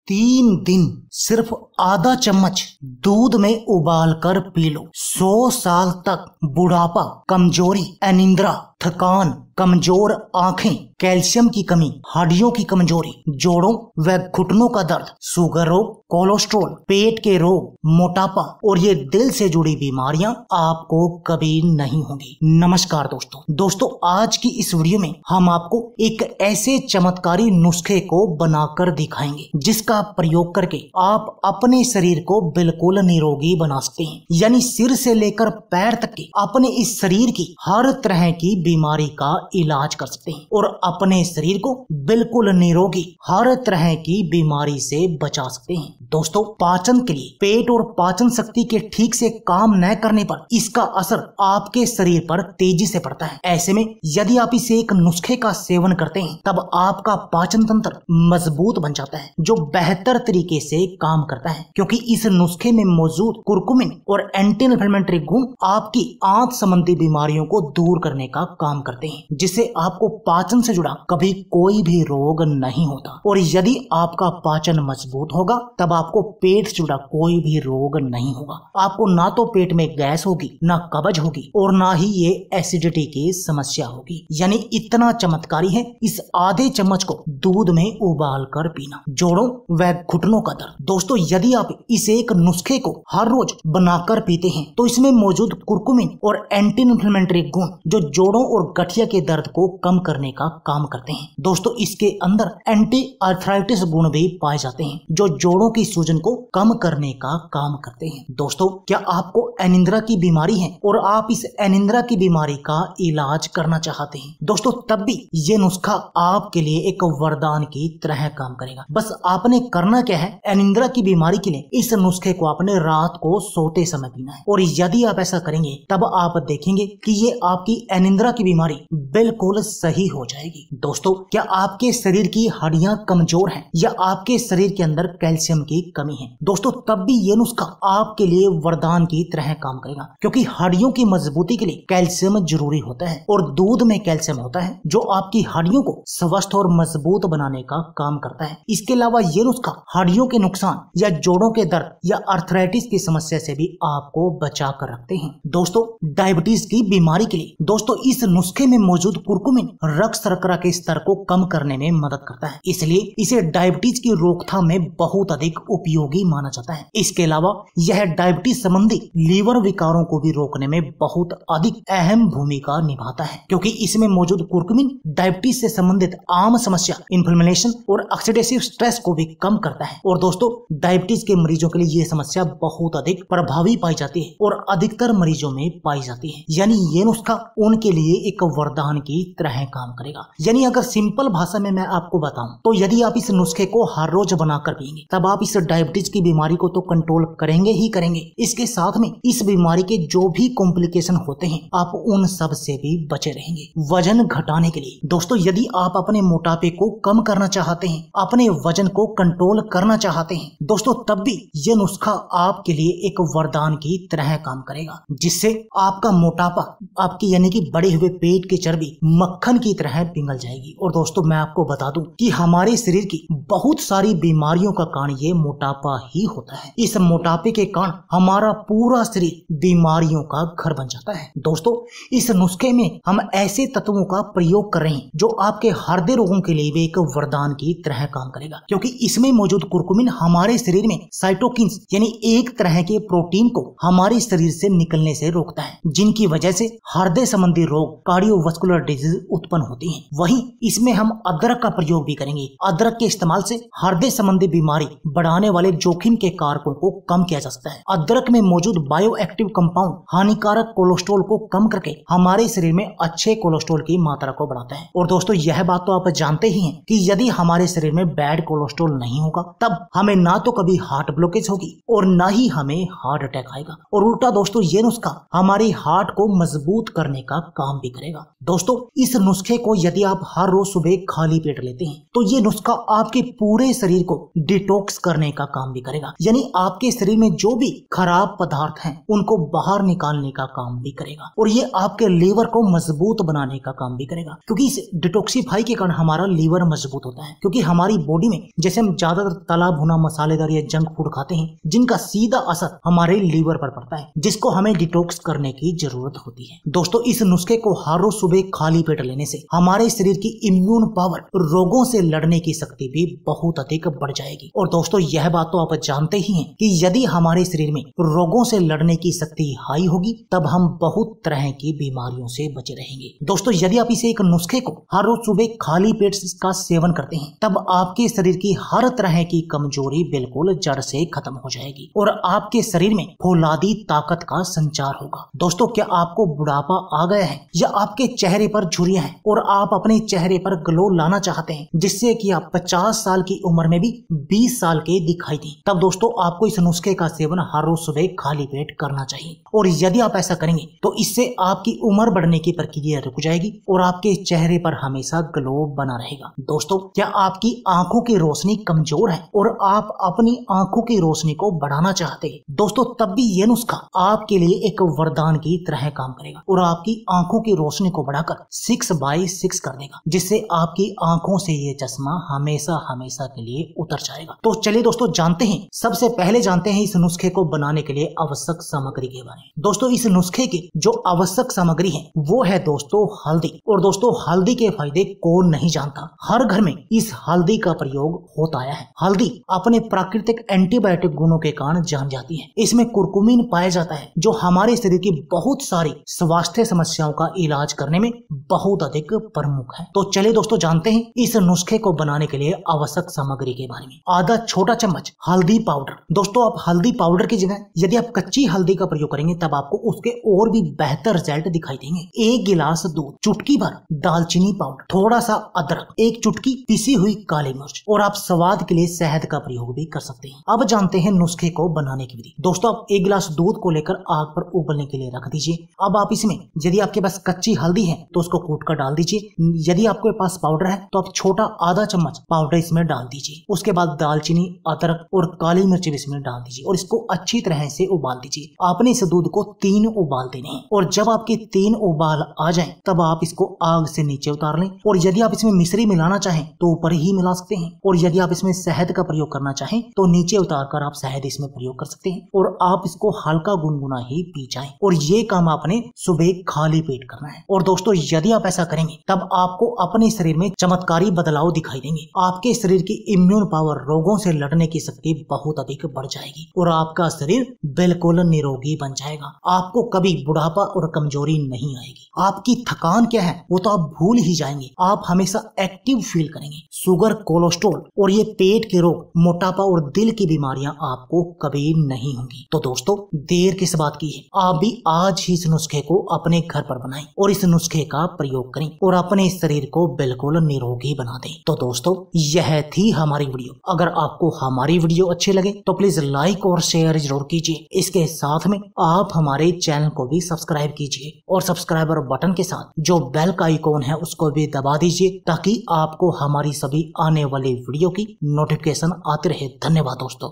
3 दिन सिर्फ आधा चम्मच दूध में उबाल कर पी लो। 100 साल तक बुढ़ापा, कमजोरी, अनिद्रा, थकान, कमजोर आंखें, कैल्शियम की कमी, हड्डियों की कमजोरी, जोड़ों व घुटनों का दर्द, शुगर रोग, कोलेस्ट्रॉल, पेट के रोग, मोटापा और ये दिल से जुड़ी बीमारियां आपको कभी नहीं होंगी। नमस्कार दोस्तों, आज की इस वीडियो में हम आपको एक ऐसे चमत्कारी नुस्खे को बनाकर दिखाएंगे जिसका प्रयोग करके आप अपने शरीर को बिल्कुल निरोगी बना सकते हैं। यानी सिर से लेकर पैर तक के अपने इस शरीर की हर तरह की बीमारी का इलाज कर सकते हैं और अपने शरीर को बिल्कुल निरोगी हर तरह की बीमारी से बचा सकते हैं। दोस्तों, पाचन के लिए पेट और पाचन शक्ति के ठीक से काम न करने पर इसका असर आपके शरीर पर तेजी से पड़ता है। ऐसे में यदि आप इसे एक नुस्खे का सेवन करते हैं तब आपका पाचन तंत्र मजबूत बन जाता है जो बेहतर तरीके से काम करता है, क्योंकि इस नुस्खे में मौजूद कुरकुमिन और एंटी इन्फ्लेमेटरी गुण आपकी आंत संबंधी बीमारियों को दूर करने का काम करते हैं, जिससे आपको पाचन से जुड़ा कभी कोई भी रोग नहीं होता। और यदि आपका पाचन मजबूत होगा तब आपको पेट से जुड़ा कोई भी रोग नहीं होगा। आपको ना तो पेट में गैस होगी, ना कब्ज होगी और ना ही ये एसिडिटी की समस्या होगी। यानी इतना चमत्कारी है इस आधे चम्मच को दूध में उबाल कर पीना। जोड़ों व घुटनों का दर्द। दोस्तों, यदि आप इस एक नुस्खे को हर रोज बनाकर पीते हैं तो इसमें मौजूद कुरकुमिन और एंटी इन्फ्लेमेटरी गुण जो जोड़ों और गठिया के दर्द को कम करने का काम करते हैं। दोस्तों, इसके अंदर एंटी आर्थराइटिस गुण भी पाए जाते हैं जो जोड़ों की सूजन को कम करने का काम करते हैं। दोस्तों, क्या आपको अनिद्रा की बीमारी है और आप इस अनिद्रा की बीमारी का इलाज करना चाहते हैं दोस्तों, तब भी ये नुस्खा आपके लिए एक वरदान की तरह काम करेगा। बस आपने करना क्या है, अनिद्रा की बीमारी के लिए इस नुस्खे को आपने रात को सोते समय पीना है और यदि आप ऐसा करेंगे तब आप देखेंगे कि ये आपकी अनिद्रा की बीमारी बिल्कुल सही हो जाएगी। दोस्तों, क्या आपके शरीर की हड्डियां कमजोर हैं या आपके शरीर के अंदर कैल्शियम की कमी है दोस्तों, तब भी ये नुस्खा आपके लिए वरदान की तरह काम करेगा, क्योंकि हड्डियों की मजबूती के लिए कैल्शियम जरूरी होता है और दूध में कैल्शियम होता है जो आपकी हड्डियों को स्वस्थ और मजबूत बनाने का काम करता है। इसके अलावा ये नुस्खा हड्डियों के नुकसान या जोड़ों के दर्द या आर्थराइटिस की समस्या से भी आपको बचा कर रखते हैं। दोस्तों, डायबिटीज की बीमारी के लिए दोस्तों इस नुस्खे में मौजूद कुरकुमिन रक्त शर्करा के स्तर को कम करने में मदद करता है, इसलिए इसे डायबिटीज की रोकथाम में बहुत अधिक उपयोगी माना जाता है। इसके अलावा यह डायबिटीज संबंधी लीवर विकारों को भी रोकने में बहुत अधिक अहम भूमिका निभाता है, क्योंकि इसमें मौजूद कुरकुमिन डायबिटीज से संबंधित आम समस्या इन्फ्लेमेशन और ऑक्सीडेटिव स्ट्रेस को भी कम करता है। और दोस्तों, डायबिटीज के मरीजों के लिए यह समस्या बहुत अधिक प्रभावी पाई जाती है और अधिकतर मरीजों में पाई जाती है। यानी ये नुस्खा उनके लिए एक वरदान की तरह काम करेगा। यानी अगर सिंपल भाषा में मैं आपको बताऊं तो यदि आप इस नुस्खे को हर रोज बनाकर पिएंगे तब आप इस डायबिटीज की बीमारी को तो कंट्रोल करेंगे ही करेंगे, इसके साथ में इस बीमारी के जो भी कॉम्प्लिकेशन होते हैं आप उन सब से भी बचे रहेंगे। वजन घटाने के लिए दोस्तों, यदि आप अपने मोटापे को कम करना चाहते हैं, अपने वजन को कंट्रोल करना चाहते हैं दोस्तों, तब भी ये नुस्खा आपके लिए एक वरदान की तरह काम करेगा, जिससे आपका मोटापा, आपकी यानी कि बढ़े हुए पेट की चर्बी मक्खन की तरह पिघल जाएगी। और दोस्तों, मैं आपको बता दूं कि हमारे शरीर की बहुत सारी बीमारियों का कारण ये मोटापा ही होता है। इस मोटापे के कारण हमारा पूरा शरीर बीमारियों का घर बन जाता है। दोस्तों, इस नुस्खे में हम ऐसे तत्वों का प्रयोग कर रहे हैं जो आपके हृदय रोगों के लिए भी एक वरदान की तरह काम करेगा, क्योंकि इसमें मौजूद कुरकुमिन हमारे शरीर में साइटोकिन्स यानी एक तरह के प्रोटीन को हमारे शरीर से निकलने से रोकता है, जिनकी वजह से हृदय संबंधी रोग, कार्डियोवास्कुलर डिजीज उत्पन्न होती हैं। वहीं इसमें हम अदरक का प्रयोग भी करेंगे। अदरक के इस्तेमाल से हृदय संबंधी बीमारी बढ़ाने वाले जोखिम के कारकों को कम किया जा सकता है। अदरक में मौजूद बायो एक्टिव कंपाउंड हानिकारक कोलेस्ट्रॉल को कम करके हमारे शरीर में अच्छे कोलेस्ट्रॉल की मात्रा को बढ़ाता है। और दोस्तों, यह बात तो आप जानते ही हैं कि यदि हमारे शरीर में बैड कोलेस्ट्रॉल नहीं होगा तब हमें ना तो कभी हार्ट ब्लॉकेज होगी और ना ही हमें हार्ट अटैक आएगा। और उल्टा दोस्तों, ये नुस्खा हमारी हार्ट को मजबूत करने का काम भी करेगा। दोस्तों, इस नुस्खे को यदि आप हर रोज सुबह खाली पेट लेते हैं तो ये नुस्खा आपके पूरे शरीर को डिटॉक्स करने करने का काम भी करेगा, यानी आपके शरीर में जो भी खराब पदार्थ हैं उनको बाहर निकालने का काम भी करेगा। और ये आपके लीवर को मजबूत बनाने का काम भी करेगा, क्योंकि इस डिटॉक्सिफाई के कारण हमारा लीवर मजबूत होता है। क्योंकि हमारी बॉडी में जैसे हम ज्यादातर तला भुना मसालेदार या जंक फूड खाते हैं, जिनका सीधा असर हमारे लीवर पर पड़ता है, जिसको हमें डिटॉक्स करने की जरूरत होती है। दोस्तों, इस नुस्खे को हर रोज सुबह खाली पेट लेने से हमारे शरीर की इम्यून पावर, रोगों से लड़ने की शक्ति भी बहुत अधिक बढ़ जाएगी। और दोस्तों, यह बात तो आप जानते ही हैं कि यदि हमारे शरीर में रोगों से लड़ने की शक्ति हाई होगी, तब हम बहुत तरह की बीमारियों से बचे रहेंगे। दोस्तों, यदि आप इसे एक नुस्खे को हर रोज सुबह खाली पेट का सेवन करते हैं, तब आपके शरीर की हर तरह की कमजोरी बिल्कुल जड़ से खत्म हो जाएगी और आपके शरीर में फौलादी ताकत का संचार होगा। दोस्तों, क्या आपको बुढ़ापा आ गया है या आपके चेहरे पर झुर्रियां हैं और आप अपने चेहरे पर ग्लो लाना चाहते हैं, जिससे कि आप 50 साल की उम्र में भी 20 साल के दिखाई दें, तब दोस्तों आपको इस नुस्खे का सेवन हर रोज सुबह खाली पेट करना चाहिए। और यदि आप ऐसा करेंगे तो इससे आपकी उम्र बढ़ने की प्रक्रिया रुक जाएगी और आपके चेहरे पर हमेशा ग्लो बना रहेगा। दोस्तों, क्या आपकी आंखों की रोशनी कमजोर है और आप अपनी आंखों की रोशनी को बढ़ाना चाहते हैं, दोस्तों तब भी यह नुस्खा आपके लिए एक वरदान की तरह काम करेगा और आपकी आंखों की रोशनी को बढ़ाकर 6/6 कर देगा, जिससे आपकी आंखों से ये चश्मा हमेशा हमेशा के लिए उतर जाएगा। तो चलिए दोस्तों, जानते हैं, सबसे पहले जानते हैं इस नुस्खे को बनाने के लिए आवश्यक सामग्री के बारे में। दोस्तों, इस नुस्खे की जो आवश्यक सामग्री है वो है दोस्तों हल्दी। और दोस्तों, हल्दी के फायदे कौन नहीं जानता, हर घर में इस हल्दी का प्रयोग होता आया है। हल्दी अपने प्राकृतिक एंटीबायोटिक गुणों के कारण जान जाती है। इसमें कुरकुमिन पाया जाता है, जो हमारे शरीर की बहुत सारी स्वास्थ्य समस्याओं का इलाज करने में बहुत अधिक प्रमुख है। तो चलिए दोस्तों, जानते हैं इस नुस्खे को बनाने के लिए आवश्यक सामग्री के बारे में। आधा छोटा चम्मच हल्दी पाउडर। दोस्तों, आप हल्दी पाउडर की जगह यदि आप कच्ची हल्दी का प्रयोग करेंगे, तब आपको उसके और भी बेहतर रिजल्ट दिखाई देंगे। 1 गिलास दूध, चुटकी भर दालचीनी पाउडर, थोड़ा सा अदरक, 1 चुटकी पिसी हुई काली मिर्च, और आप स्वाद के लिए शहद का प्रयोग भी कर सकते हैं। अब जानते हैं नुस्खे को बनाने की विधि। दोस्तों, आप 1 गिलास दूध को लेकर आग पर उबलने के लिए रख दीजिए। अब आप इसमें यदि आपके पास कच्ची हल्दी है तो उसको कूट कर डाल दीजिए। यदि आपके पास पाउडर है तो आप छोटा आधा चम्मच पाउडर इसमें डाल दीजिए। उसके बाद दालचीनी, अदरक और काली मिर्च भी इसमें डाल दीजिए और इसको अच्छी तरह से उबाल दीजिए। आपने इस दूध को 3 उबाल देने हैं और जब आपके 3 उबाल आ जाएं, तब आप इसको आग से नीचे उतार लें। और यदि आप इसमें मिश्री मिलाना चाहें तो ऊपर ही मिला सकते हैं, और यदि आप इसमें शहद का प्रयोग करना चाहें तो नीचे उतार कर आप शहद इसमें प्रयोग कर सकते हैं। और आप इसको हल्का गुनगुना ही पी जाएं। और ये काम आपने सुबह खाली पेट करना है। और दोस्तों, यदि आप ऐसा करेंगे तब आपको अपने शरीर में चमत्कारी बदलाव दिखाई देंगे। आपके शरीर की इम्यून पावर, रोगों से लड़ने की शक्ति बहुत अधिक बढ़ जाएगी और आपका शरीर बिल्कुल निरोगी बन जाएगा। आपको कभी बुढ़ापा और कमजोरी नहीं आएगी। आपकी थकान क्या है वो तो आप भूल ही जाएंगे। आप हमेशा एक्टिव फील करेंगे। शुगर, कोलेस्ट्रॉल और ये पेट के रोग, मोटापा और दिल की बीमारियां आपको कभी नहीं होंगी। तो दोस्तों, देर किस बात की है, आप भी आज ही इस नुस्खे को अपने घर पर बनाएं और इस नुस्खे का प्रयोग करें और अपने शरीर को बिल्कुल निरोगी बना दें। तो दोस्तों, यह थी हमारी वीडियो। अगर आपको हमारी वीडियो अच्छी लगे तो प्लीज लाइक और शेयर जरूर कीजिए। इसके साथ में आप हमारे चैनल को भी सब्सक्राइब कीजिए और सब्सक्राइबर बटन के साथ जो बेल का आइकॉन है उसको भी दबा दीजिए, ताकि आपको हमारी सभी आने वाली वीडियो की नोटिफिकेशन आती रहे। धन्यवाद दोस्तों।